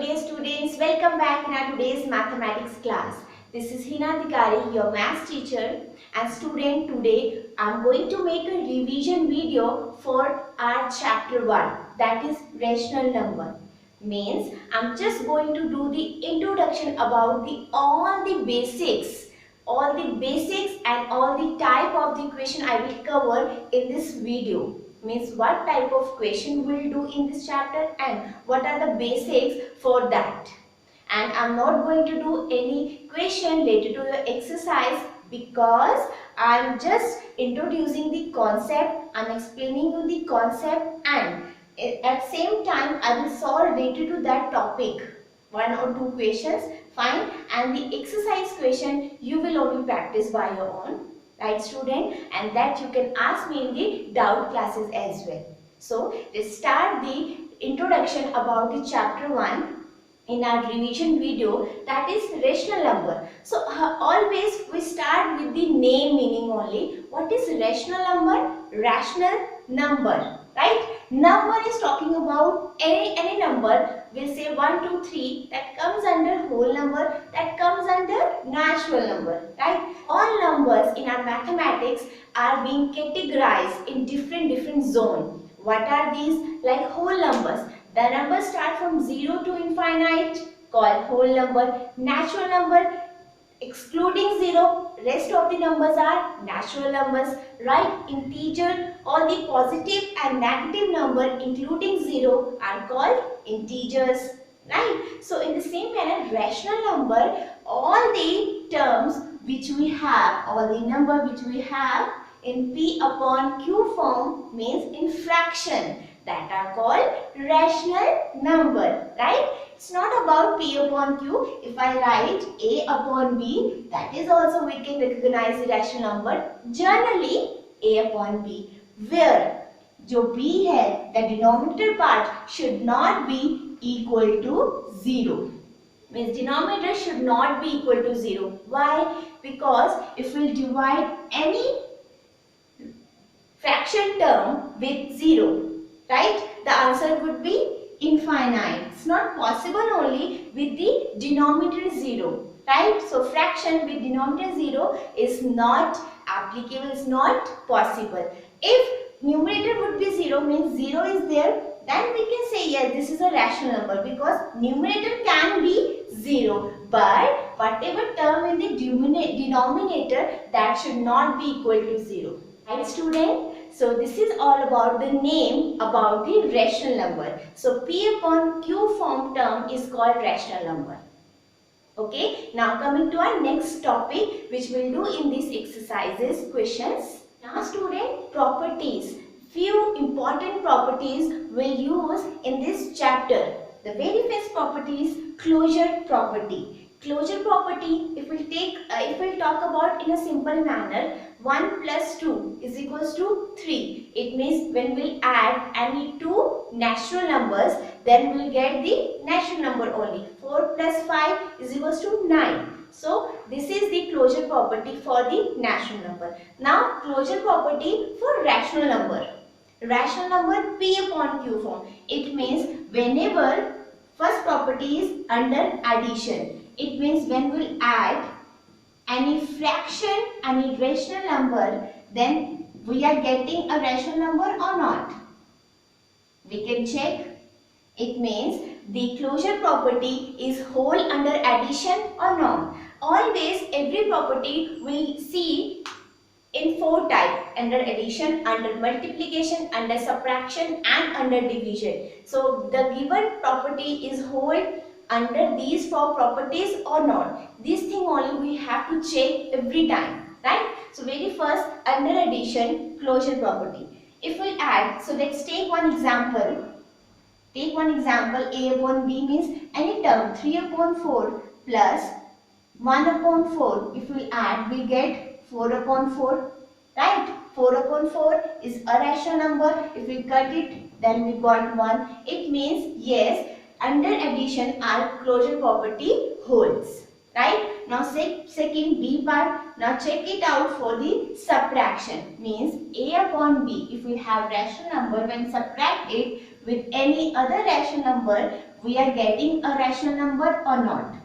dear students, welcome back in our today's mathematics class. This is Hina Adhikari, your maths teacher, and student. Today I am going to make a revision video for our chapter 1, that is rational number. Means I am just going to do the introduction about all the basics and all the type of the question I will cover in this video. Means what type of question we will do in this chapter and what are the basics for that. And I'm not going to do any question related to your exercise because I'm just introducing the concept, I'm explaining you the concept, and at same time I will solve related to that topic one or two questions, fine, and the exercise question you will only practice by your own, right student, and that you can ask me in the doubt classes as well. So let's start the introduction about the chapter 1 in our revision video, that is rational number. So always we start with the name meaning only. What is rational number? Rational number, right? Number is talking about any number. We'll say 1, 2, 3, that comes under whole number, that comes under natural number, right? All numbers in our mathematics are being categorized in different zone. What are these? Like whole numbers. The numbers start from 0 to infinite, called whole number. Natural number, excluding 0, rest of the numbers are natural numbers, right? Integer, all the positive and negative number including 0 are called integers, right? So in the same manner, rational number, all the terms which we have, all the number which we have in P upon Q form means in fraction, that are called rational number, right? It's not about P upon Q. If I write A upon B, that is also we can recognize the rational number. Generally A upon B, where जो B है, the denominator part should not be equal to 0. Means denominator should not be equal to 0. Why? Because if we divide any fraction term with 0, right, the answer would be infinite. It's not possible only with the denominator 0, right? So fraction with denominator 0 is not applicable, is not possible. If numerator would be 0, means 0 is there, then we can say yes, this is a rational number because numerator can be 0, but whatever term in the denominator, that should not be equal to 0. Right student? So this is all about the name about the rational number. So P upon Q form term is called rational number. Okay, now coming to our next topic which we'll do in these exercises, questions. Now student, properties. Few important properties we'll use in this chapter. The very first property is closure property. Closure property, if we'll talk about in a simple manner, 1 plus 2 is equals to 3. It means when we add any two natural numbers, then we'll get the natural number only. 4 plus 5 is equals to 9. So this is the closure property for the natural number. Now closure property for rational number. Rational number P upon Q form. It means whenever first property is under addition. It means when we add any fraction, any rational number, then we are getting a rational number or not. We can check. It means the closure property is whole under addition or not. Always every property we see in 4 types: under addition, under multiplication, under subtraction and under division. So the given property is whole under these 4 properties or not. This thing only we have to check every time, right? So very first, under addition, closure property. If we add, so let's take one example. Take one example, A upon B means any term 3 upon 4 plus 1 upon 4. If we add, we get 4 upon 4, right? 4 upon 4 is a rational number. If we cut it, then we got 1. It means yes, under addition our closure property holds, right? Now second B part, now check it out for the subtraction. Means A upon B, if we have rational number, when subtract it with any other rational number, we are getting a rational number or not.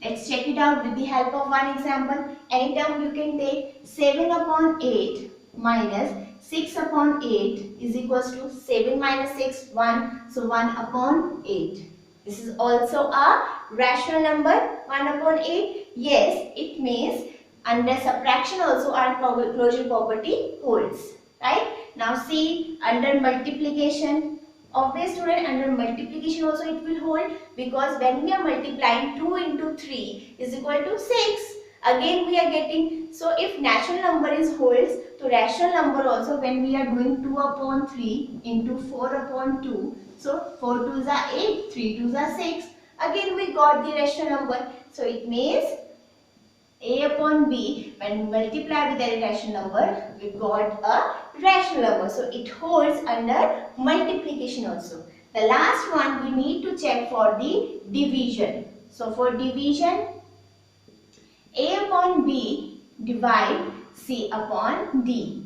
Let's check it out with the help of one example. Any term you can take. 7 upon 8 minus 6 upon 8 is equals to 7 minus 6, 1. So 1 upon 8. This is also a rational number, 1 upon 8. Yes, it means under subtraction also our closure property holds. Right? Now see, under multiplication, obvious student, under multiplication also it will hold, because when we are multiplying 2 into 3 is equal to 6. Again we are getting, so if natural number is holds, to rational number also when we are doing 2 upon 3 into 4 upon 2, so 4 2s are 8, 3 2s are 6. Again we got the rational number. So it means A upon B, when multiply with any rational number, we got a rational number. So it holds under multiplication also. The last one we need to check for the division. So for division, A upon B divide C upon D.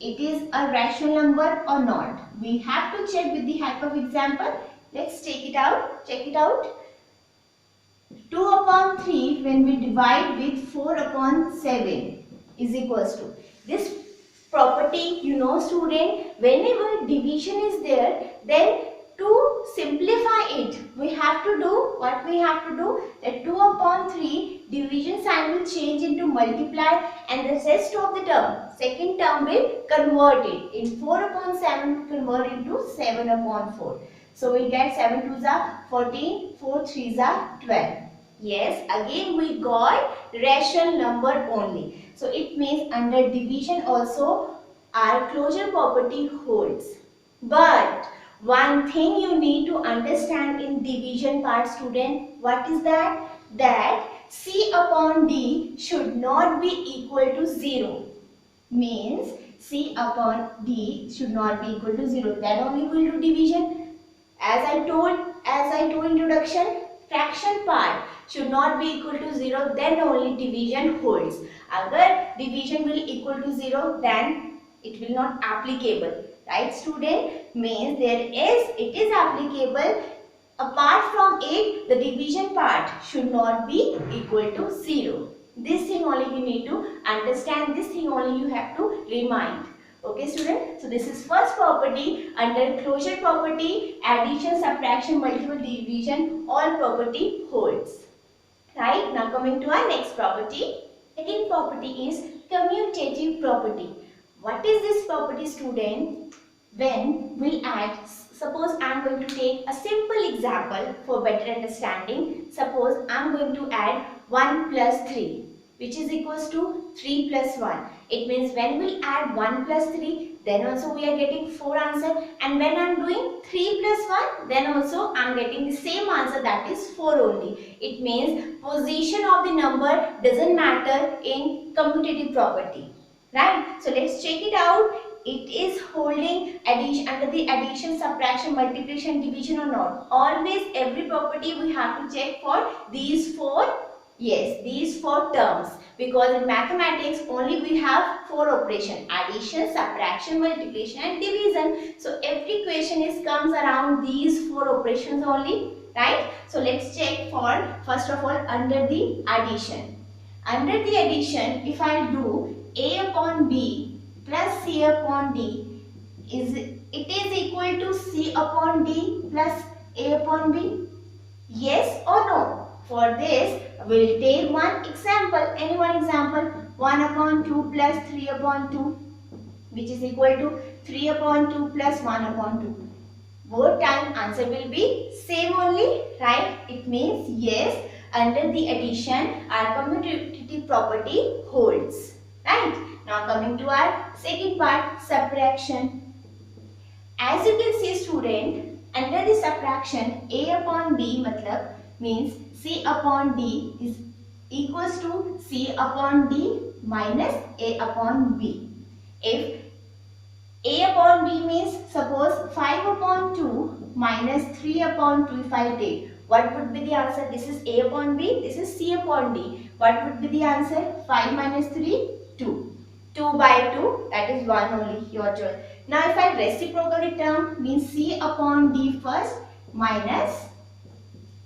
It is a rational number or not? We have to check with the help of example. Let's take it out. Check it out. 2 upon 3 when we divide with 4 upon 7 is equals to. This property, you know student, whenever division is there, then to simplify it, we have to do what we have to do, that 2 upon 3 division sign will change into multiply, and the rest of the term, second term will convert it in 4 upon 7 convert into 7 upon 4. So we get 7 2s are 14, 4 3s are 12. Yes, again we got rational number only. So it means under division also our closure property holds. But one thing you need to understand in division part, student, what is that? That C upon D should not be equal to 0. Means C upon D should not be equal to 0. Then only we will do division. As I told introduction, fraction part should not be equal to 0, then only division holds. Agar division will equal to 0, then it will not applicable. Right student? Means it is applicable. Apart from it, the division part should not be equal to 0. This thing only you need to understand. This thing only you have to remind. Okay student, so this is first property. Under closure property, addition, subtraction, multiple division, all property holds. Right, now coming to our next property. Second property is commutative property. What is this property, student? When we add, suppose I am going to take a simple example for better understanding. Suppose I am going to add 1 plus 3, which is equals to 3 plus 1. It means when we add 1 plus 3, then also we are getting 4 answer. And when I am doing 3 plus 1, then also I am getting the same answer, that is 4 only. It means position of the number doesn't matter in commutative property. Right? So let's check it out. It is holding addition under the addition, subtraction, multiplication, division or not. Always every property we have to check for these 4. Yes, these 4 terms, because in mathematics only we have 4 operations: addition, subtraction, multiplication and division. So every question comes around these 4 operations only, right? So let's check for first of all under the addition. Under the addition, if I do A upon B plus C upon D, it is equal to C upon D plus A upon B? Yes or no? For this, we will take one example, any one example. 1 upon 2 plus 3 upon 2, which is equal to 3 upon 2 plus 1 upon 2. Both time answer will be same only, right? It means yes, under the addition our commutative property holds, right? Now coming to our second part, subtraction. As you can see student, under the subtraction, A upon B matlab means C upon D is equals to C upon D minus A upon B. If A upon B means, suppose 5 upon 2 minus 3 upon 2 if I take, what would be the answer? This is A upon B, this is C upon D. What would be the answer? 5 minus 3, 2. 2 by 2, that is 1 only, your choice. Now if I reciprocal the term, means C upon D first, minus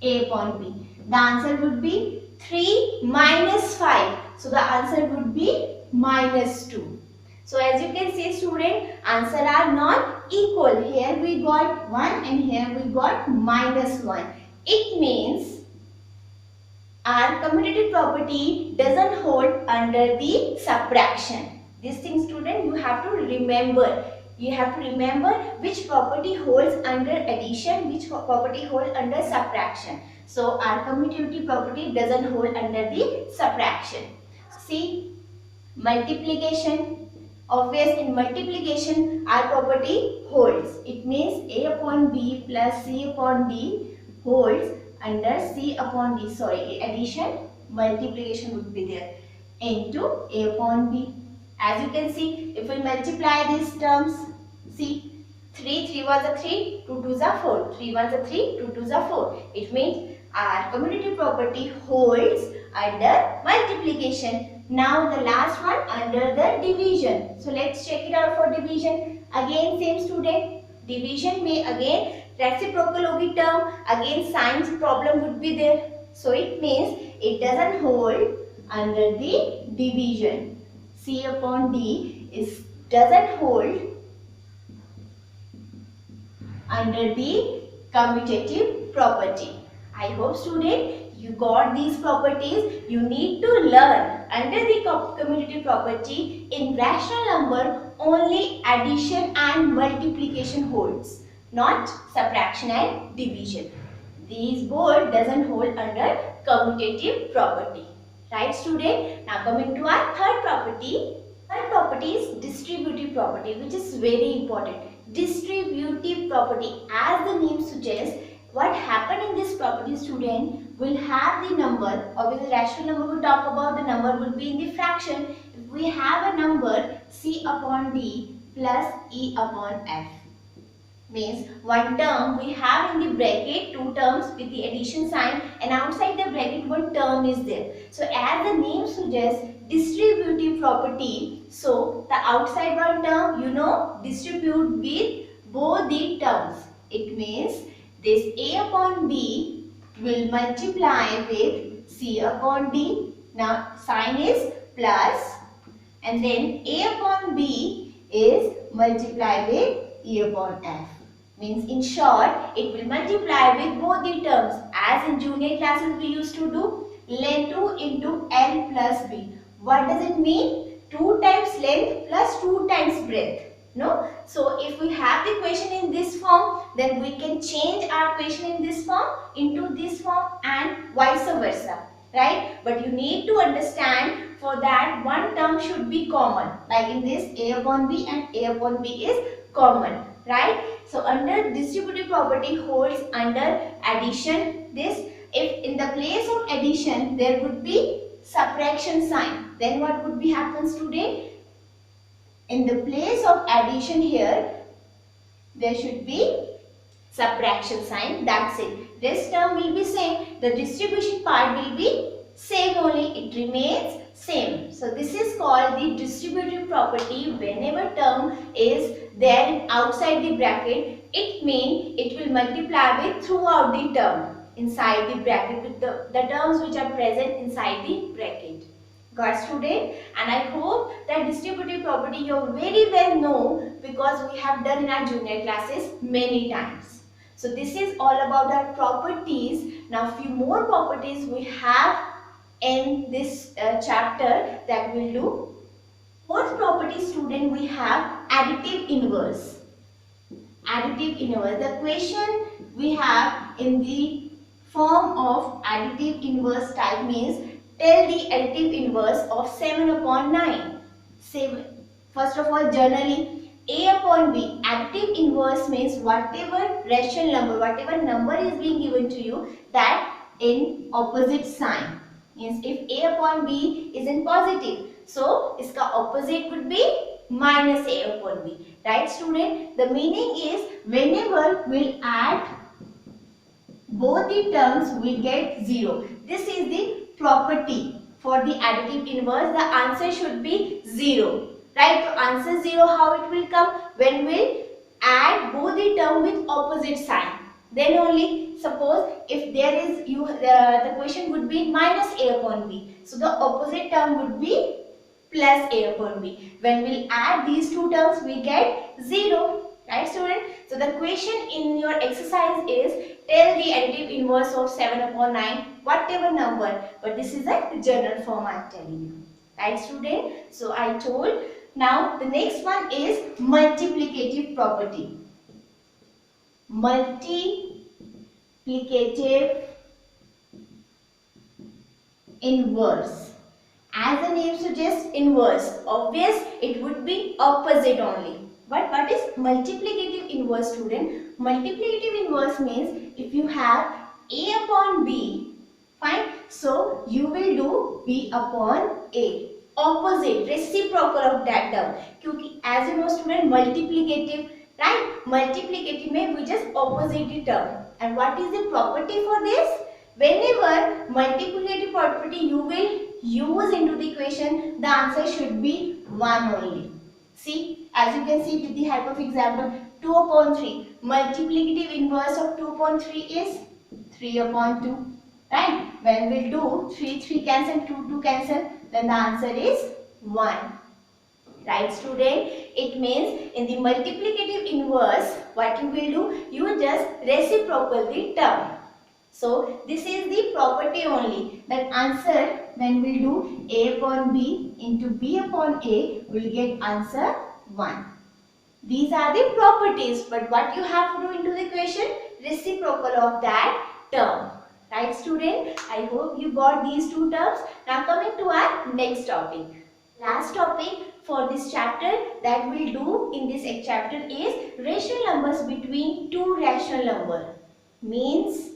a upon b. The answer would be 3 minus 5. So the answer would be minus 2. So as you can see student, answer are not equal. Here we got 1 and here we got minus 1. It means our commutative property doesn't hold under the subtraction. This thing student you have to remember. You have to remember which property holds under addition, which property holds under subtraction. So our commutative property doesn't hold under the subtraction. See, multiplication. Obvious, in multiplication our property holds. It means a upon b plus c upon d holds under c upon d. Sorry, addition, multiplication would be there into a upon b. As you can see, if we multiply these terms, see, 3 ones are 3, 2 twos are 4, 3 ones are 3, 2 twos are 4. It means our commutative property holds under multiplication. Now the last one under the division. So let's check it out for division. Again same student, division में again reciprocal होगी term, again signs problem would be there. So it means it doesn't hold under the division. C upon D doesn't hold under the commutative property. I hope student you got these properties. You need to learn under the commutative property in rational number only addition and multiplication holds, not subtraction and division. These both doesn't hold under commutative property. Right student? Now coming to our third property. Third property is distributive property, which is very important. Distributive property, as the name suggests, what happened in this property student will have the number, obviously rational number we talk about, the number will be in the fraction. If we have a number c upon d plus e upon f. Means one term we have in the bracket, two terms with the addition sign, and outside the bracket one term is there. So as the name suggests, distributive property, so the outside one term distribute with both the terms. It means this a upon b will multiply with c upon d. Now sign is plus, and then a upon b is multiplied with e upon f. Means in short, it will multiply with both the terms. As in junior classes we used to do length 2 into L plus B. What does it mean? 2 times length plus 2 times breadth. No? So if we have the equation in this form, then we can change our equation in this form into this form and vice versa. Right? But you need to understand, for that one term should be common. Like in this a upon b and a upon b is common. Right? So under distributive property holds under addition. This, if in the place of addition there would be subtraction sign, then what would be happen student? In the place of addition here there should be subtraction sign. That's it. This term will be same. The distribution part will be same only. It remains same. So this is called the distributive property. Whenever term is there outside the bracket, it means it will multiply with throughout the term inside the bracket with the terms which are present inside the bracket. Got student? And I hope that distributive property you very well know, because we have done in our junior classes many times. So this is all about our properties. Now few more properties we have in this chapter that we'll do. Fourth property student, we have additive inverse. Additive inverse. The question we have in the form of additive inverse type means tell the additive inverse of 7 upon 9. First of all, generally a upon b. Additive inverse means whatever rational number, whatever number is being given to you, that in opposite sign. Means if a upon b is in positive, so its opposite would be minus a upon b. Right student? The meaning is whenever we'll add both the terms, we get 0. This is the property for the additive inverse. The answer should be 0. Right? To answer 0, how it will come? When we'll add both the term with opposite sign. Then only, suppose if there is the question would be minus a upon b. So the opposite term would be plus a upon b. When we'll add these two terms, we get 0. Right, student? So the question in your exercise is, tell the additive inverse of 7 upon 9, whatever number. But this is a general form I am telling you. Right, student? So I told. Now the next one is multiplicative property. Multiplicative inverse. As the name suggests, inverse. Obvious, it would be opposite only. But what is multiplicative inverse, student? Multiplicative inverse means if you have a upon b, fine, so you will do b upon a. Opposite, reciprocal of that term. Because as you know, student, multiplicative, right? Multiplicative means we just opposite the term. And what is the property for this? Whenever multiplicative property you will use into the equation, the answer should be 1 only. See, as you can see with the help of example, 2 upon 3. Multiplicative inverse of 2 upon 3 is 3 upon 2. Right? When we do 3 cancel, 2 cancel, then the answer is 1. Right, student? It means in the multiplicative inverse, what you will do, you will just reciprocal the term. So this is the property only, that answer when we do a upon b into b upon a, will get answer 1. These are the properties, but what you have to do into the equation, reciprocal of that term. Right, student? I hope you got these two terms. Now coming to our next topic. Last topic for this chapter that we'll do in this chapter is rational numbers between two rational numbers. Means,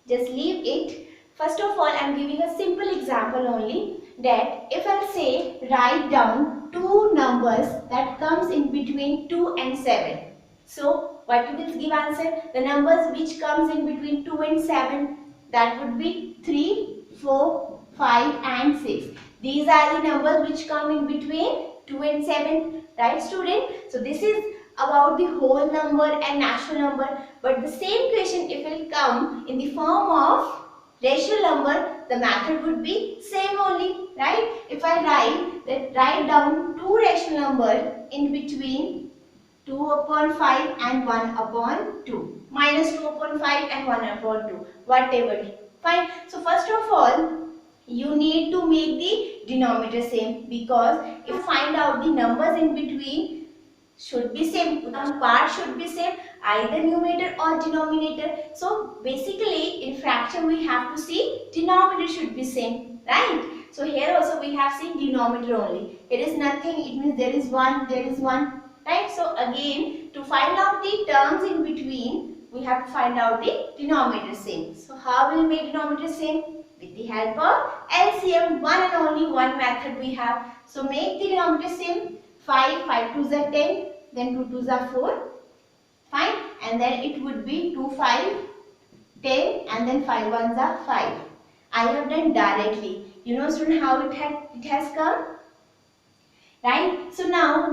just leave it. First of all, I am giving a simple example only, that if I say write down two numbers that comes in between 2 and 7. So what you will give answer? The numbers which comes in between 2 and 7, that would be 3, 4, 5 and 6. These are the numbers which come in between 2 and 7. Right, student? So this is about the whole number and natural number, but the same question if it will come in the form of rational number, the method would be same only, right? If I write down two rational numbers in between 2 upon 5 and 1 upon 2, minus 2 upon 5 and 1 upon 2, whatever, fine. So first of all, you need to make the denominator same, because if you find out the numbers in between should be same, the part should be same, either numerator or denominator. So basically in fraction we have to see denominator should be same, right? So here also we have seen denominator only. It is nothing, it means there is 1, right? So again, to find out the terms in between, we have to find out the denominator same. So how will we make denominator same? With the help of LCM, one and only one method we have. So make the denominator same. 5 2s are 10, then 2 2s are 4, fine, and then it would be 2 5 10, and then 5 1s are 5. I have done directly. You know, student, how it has come, right? So now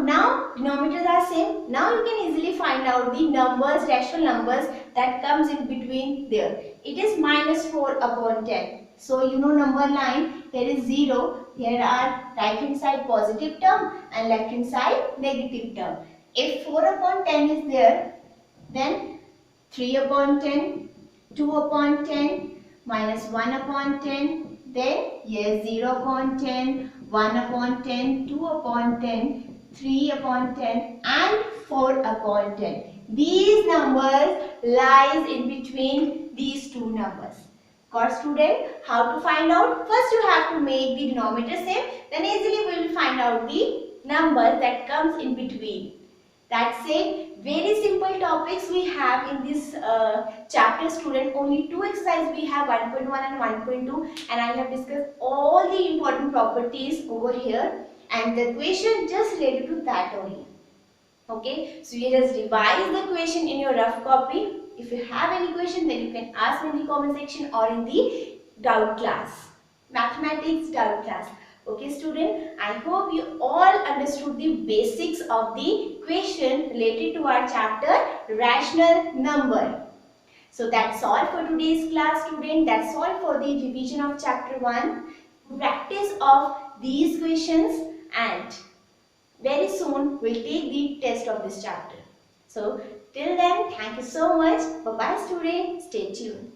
denominators are same. Now you can easily find out the numbers, rational numbers that comes in between there. It is minus 4 upon 10. So you know number line, here is 0. Here are right hand side positive term and left hand side negative term. If 4 upon 10 is there, then 3 upon 10, 2 upon 10, minus 1 upon 10, then yes, 0 upon 10, 1 upon 10, 2 upon 10, 3 upon 10 and 4 upon 10. These numbers lies in between these two numbers. Got, student? How to find out? First you have to make the denominator same, then easily we will find out the numbers that comes in between. That's it. Very simple topics we have in this chapter, student. Only two exercises we have, 1.1 and 1.2, and I have discussed all the important properties over here, and the question just related to that only. Okay, so you just revise the question in your rough copy. If you have any question, then you can ask me in the comment section or in the doubt class, mathematics doubt class. Okay, student, I hope you all understood the basics of the question related to our chapter rational number. So that's all for today's class, student. That's all for the revision of chapter 1. Practice of these questions, and very soon we'll take the test of this chapter. So till then, thank you so much. Bye bye, students. Stay tuned.